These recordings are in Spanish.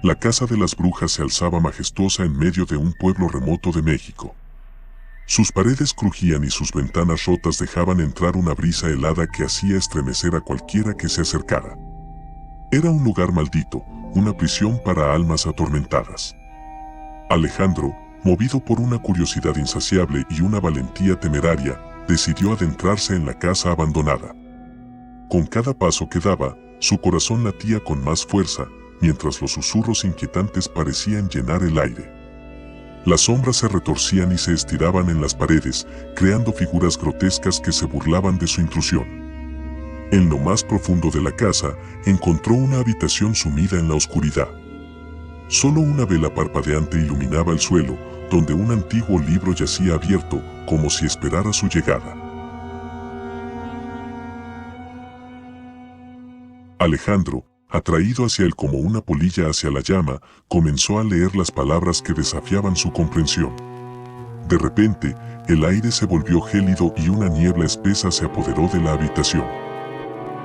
La casa de las brujas se alzaba majestuosa en medio de un pueblo remoto de México. Sus paredes crujían y sus ventanas rotas dejaban entrar una brisa helada que hacía estremecer a cualquiera que se acercara. Era un lugar maldito, una prisión para almas atormentadas. Alejandro, movido por una curiosidad insaciable y una valentía temeraria, decidió adentrarse en la casa abandonada. Con cada paso que daba, su corazón latía con más fuerza, mientras los susurros inquietantes parecían llenar el aire. Las sombras se retorcían y se estiraban en las paredes, creando figuras grotescas que se burlaban de su intrusión. En lo más profundo de la casa, encontró una habitación sumida en la oscuridad. Solo una vela parpadeante iluminaba el suelo, donde un antiguo libro yacía abierto, como si esperara su llegada. Alejandro, atraído hacia él como una polilla hacia la llama, comenzó a leer las palabras que desafiaban su comprensión. De repente, el aire se volvió gélido y una niebla espesa se apoderó de la habitación.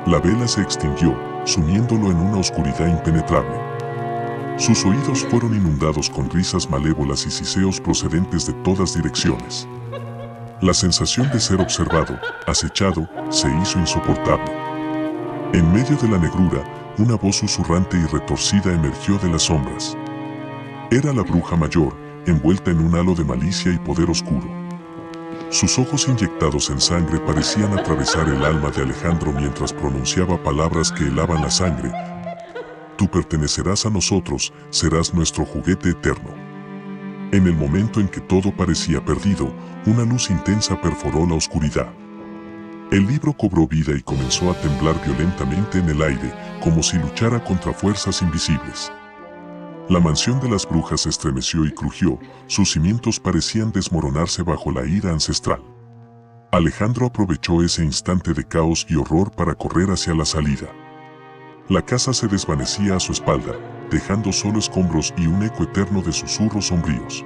La vela se extinguió, sumiéndolo en una oscuridad impenetrable. Sus oídos fueron inundados con risas malévolas y siseos procedentes de todas direcciones. La sensación de ser observado, acechado, se hizo insoportable. En medio de la negrura, una voz susurrante y retorcida emergió de las sombras. Era la bruja mayor, envuelta en un halo de malicia y poder oscuro. Sus ojos inyectados en sangre parecían atravesar el alma de Alejandro mientras pronunciaba palabras que helaban la sangre. Tú pertenecerás a nosotros, serás nuestro juguete eterno. En el momento en que todo parecía perdido, una luz intensa perforó la oscuridad. El libro cobró vida y comenzó a temblar violentamente en el aire, como si luchara contra fuerzas invisibles. La mansión de las brujas se estremeció y crujió, sus cimientos parecían desmoronarse bajo la ira ancestral. Alejandro aprovechó ese instante de caos y horror para correr hacia la salida. La casa se desvanecía a su espalda, dejando solo escombros y un eco eterno de susurros sombríos.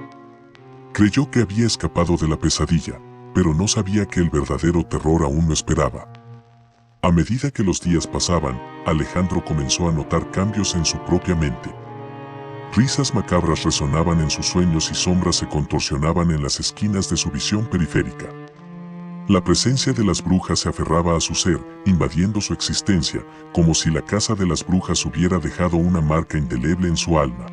Creyó que había escapado de la pesadilla, pero no sabía que el verdadero terror aún lo esperaba. A medida que los días pasaban, Alejandro comenzó a notar cambios en su propia mente. Risas macabras resonaban en sus sueños y sombras se contorsionaban en las esquinas de su visión periférica. La presencia de las brujas se aferraba a su ser, invadiendo su existencia, como si la casa de las brujas hubiera dejado una marca indeleble en su alma.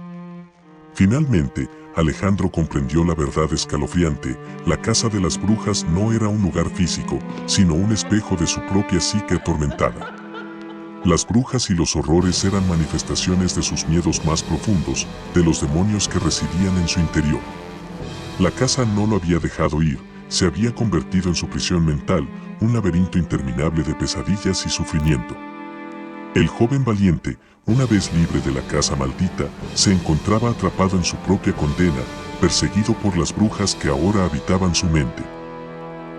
Finalmente, Alejandro comprendió la verdad escalofriante: la casa de las brujas no era un lugar físico, sino un espejo de su propia psique atormentada. Las brujas y los horrores eran manifestaciones de sus miedos más profundos, de los demonios que residían en su interior. La casa no lo había dejado ir, se había convertido en su prisión mental, un laberinto interminable de pesadillas y sufrimiento. El joven valiente, una vez libre de la casa maldita, se encontraba atrapado en su propia condena, perseguido por las brujas que ahora habitaban su mente.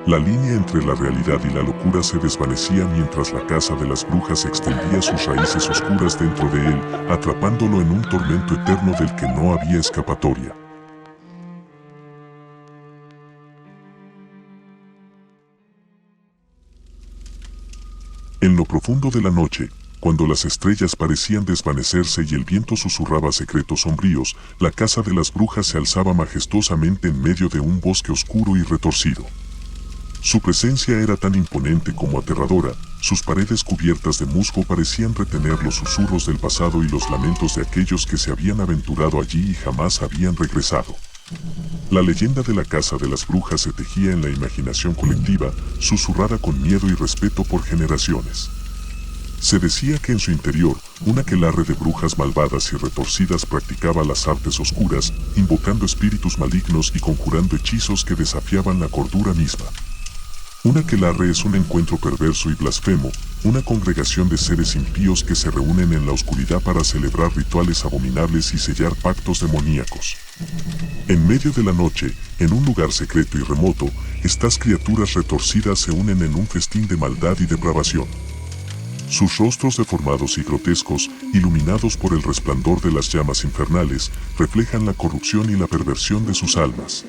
La línea entre la realidad y la locura se desvanecía mientras la casa de las brujas extendía sus raíces oscuras dentro de él, atrapándolo en un tormento eterno del que no había escapatoria. En lo profundo de la noche, cuando las estrellas parecían desvanecerse y el viento susurraba secretos sombríos, la casa de las brujas se alzaba majestuosamente en medio de un bosque oscuro y retorcido. Su presencia era tan imponente como aterradora, sus paredes cubiertas de musgo parecían retener los susurros del pasado y los lamentos de aquellos que se habían aventurado allí y jamás habían regresado. La leyenda de la casa de las brujas se tejía en la imaginación colectiva, susurrada con miedo y respeto por generaciones. Se decía que en su interior, un aquelarre de brujas malvadas y retorcidas practicaba las artes oscuras, invocando espíritus malignos y conjurando hechizos que desafiaban la cordura misma. Un aquelarre es un encuentro perverso y blasfemo, una congregación de seres impíos que se reúnen en la oscuridad para celebrar rituales abominables y sellar pactos demoníacos. En medio de la noche, en un lugar secreto y remoto, estas criaturas retorcidas se unen en un festín de maldad y depravación. Sus rostros deformados y grotescos, iluminados por el resplandor de las llamas infernales, reflejan la corrupción y la perversión de sus almas.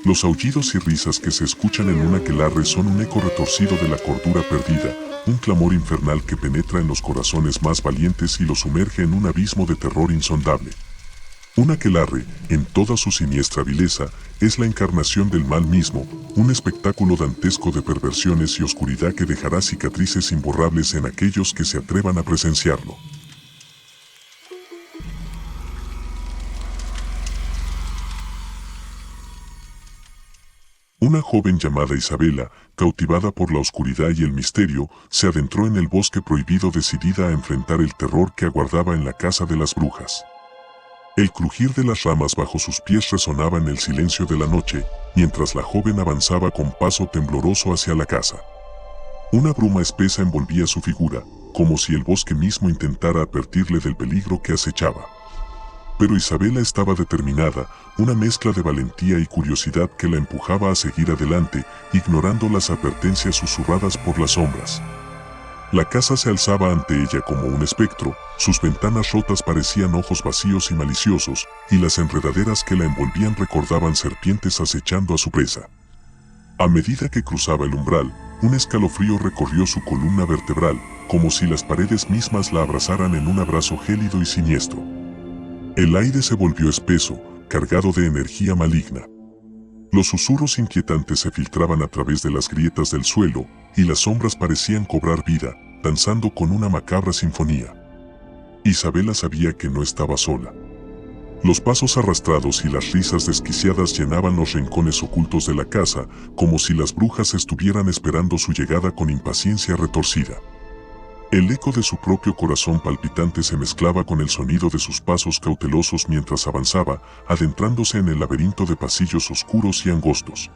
Los aullidos y risas que se escuchan en un aquelarre son un eco retorcido de la cordura perdida, un clamor infernal que penetra en los corazones más valientes y los sumerge en un abismo de terror insondable. Un aquelarre, en toda su siniestra vileza, es la encarnación del mal mismo, un espectáculo dantesco de perversiones y oscuridad que dejará cicatrices imborrables en aquellos que se atrevan a presenciarlo. Una joven llamada Isabela, cautivada por la oscuridad y el misterio, se adentró en el bosque prohibido decidida a enfrentar el terror que aguardaba en la casa de las brujas. El crujir de las ramas bajo sus pies resonaba en el silencio de la noche, mientras la joven avanzaba con paso tembloroso hacia la casa. Una bruma espesa envolvía su figura, como si el bosque mismo intentara advertirle del peligro que acechaba. Pero Isabela estaba determinada, una mezcla de valentía y curiosidad que la empujaba a seguir adelante, ignorando las advertencias susurradas por las sombras. La casa se alzaba ante ella como un espectro, sus ventanas rotas parecían ojos vacíos y maliciosos, y las enredaderas que la envolvían recordaban serpientes acechando a su presa. A medida que cruzaba el umbral, un escalofrío recorrió su columna vertebral, como si las paredes mismas la abrazaran en un abrazo gélido y siniestro. El aire se volvió espeso, cargado de energía maligna. Los susurros inquietantes se filtraban a través de las grietas del suelo, y las sombras parecían cobrar vida, danzando con una macabra sinfonía. Isabela sabía que no estaba sola. Los pasos arrastrados y las risas desquiciadas llenaban los rincones ocultos de la casa, como si las brujas estuvieran esperando su llegada con impaciencia retorcida. El eco de su propio corazón palpitante se mezclaba con el sonido de sus pasos cautelosos mientras avanzaba, adentrándose en el laberinto de pasillos oscuros y angostos.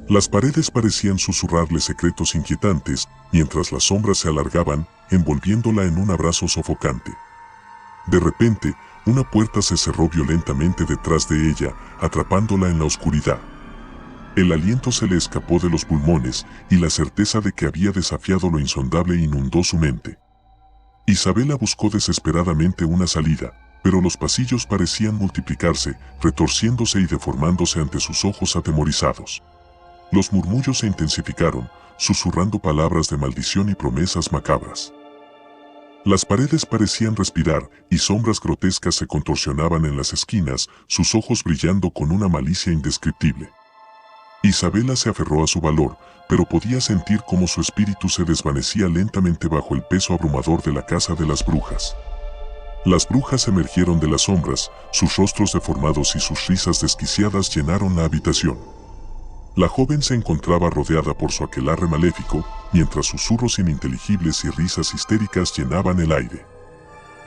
Las paredes parecían susurrarle secretos inquietantes, mientras las sombras se alargaban, envolviéndola en un abrazo sofocante. De repente, una puerta se cerró violentamente detrás de ella, atrapándola en la oscuridad. El aliento se le escapó de los pulmones, y la certeza de que había desafiado lo insondable inundó su mente. Isabela buscó desesperadamente una salida, pero los pasillos parecían multiplicarse, retorciéndose y deformándose ante sus ojos atemorizados. Los murmullos se intensificaron, susurrando palabras de maldición y promesas macabras. Las paredes parecían respirar, y sombras grotescas se contorsionaban en las esquinas, sus ojos brillando con una malicia indescriptible. Isabela se aferró a su valor, pero podía sentir cómo su espíritu se desvanecía lentamente bajo el peso abrumador de la casa de las brujas. Las brujas emergieron de las sombras, sus rostros deformados y sus risas desquiciadas llenaron la habitación. La joven se encontraba rodeada por su aquelarre maléfico, mientras susurros ininteligibles y risas histéricas llenaban el aire.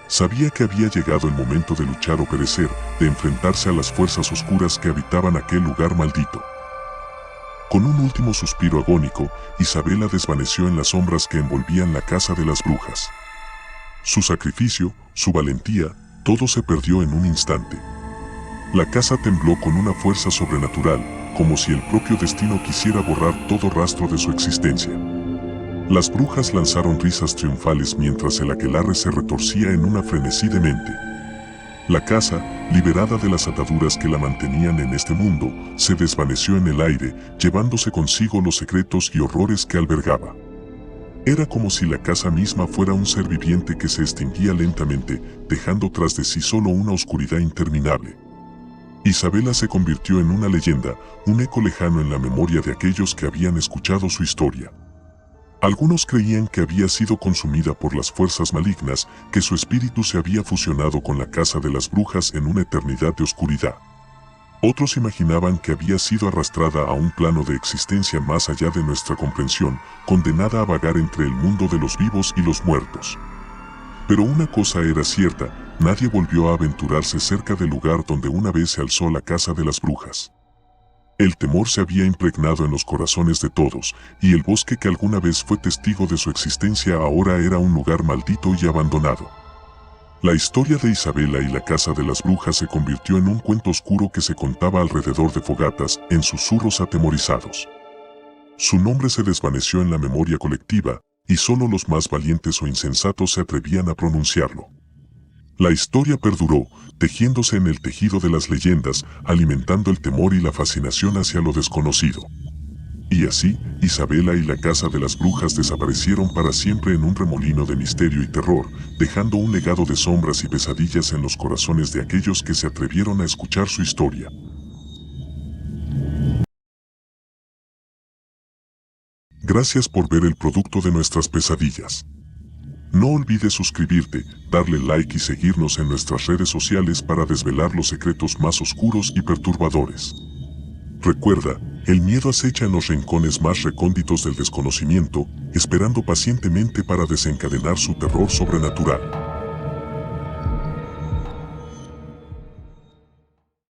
Sabía que había llegado el momento de luchar o perecer, de enfrentarse a las fuerzas oscuras que habitaban aquel lugar maldito. Con un último suspiro agónico, Isabela desvaneció en las sombras que envolvían la casa de las brujas. Su sacrificio, su valentía, todo se perdió en un instante. La casa tembló con una fuerza sobrenatural, como si el propio destino quisiera borrar todo rastro de su existencia. Las brujas lanzaron risas triunfales mientras el aquelarre se retorcía en una frenesí demente. La casa, liberada de las ataduras que la mantenían en este mundo, se desvaneció en el aire, llevándose consigo los secretos y horrores que albergaba. Era como si la casa misma fuera un ser viviente que se extinguía lentamente, dejando tras de sí solo una oscuridad interminable. Isabela se convirtió en una leyenda, un eco lejano en la memoria de aquellos que habían escuchado su historia. Algunos creían que había sido consumida por las fuerzas malignas, que su espíritu se había fusionado con la casa de las brujas en una eternidad de oscuridad. Otros imaginaban que había sido arrastrada a un plano de existencia más allá de nuestra comprensión, condenada a vagar entre el mundo de los vivos y los muertos. Pero una cosa era cierta, nadie volvió a aventurarse cerca del lugar donde una vez se alzó la casa de las brujas. El temor se había impregnado en los corazones de todos, y el bosque que alguna vez fue testigo de su existencia ahora era un lugar maldito y abandonado. La historia de Isabela y la casa de las brujas se convirtió en un cuento oscuro que se contaba alrededor de fogatas, en susurros atemorizados. Su nombre se desvaneció en la memoria colectiva, y solo los más valientes o insensatos se atrevían a pronunciarlo. La historia perduró, tejiéndose en el tejido de las leyendas, alimentando el temor y la fascinación hacia lo desconocido. Y así, Isabela y la casa de las brujas desaparecieron para siempre en un remolino de misterio y terror, dejando un legado de sombras y pesadillas en los corazones de aquellos que se atrevieron a escuchar su historia. Gracias por ver el producto de nuestras pesadillas. No olvides suscribirte, darle like y seguirnos en nuestras redes sociales para desvelar los secretos más oscuros y perturbadores. Recuerda, el miedo acecha en los rincones más recónditos del desconocimiento, esperando pacientemente para desencadenar su terror sobrenatural.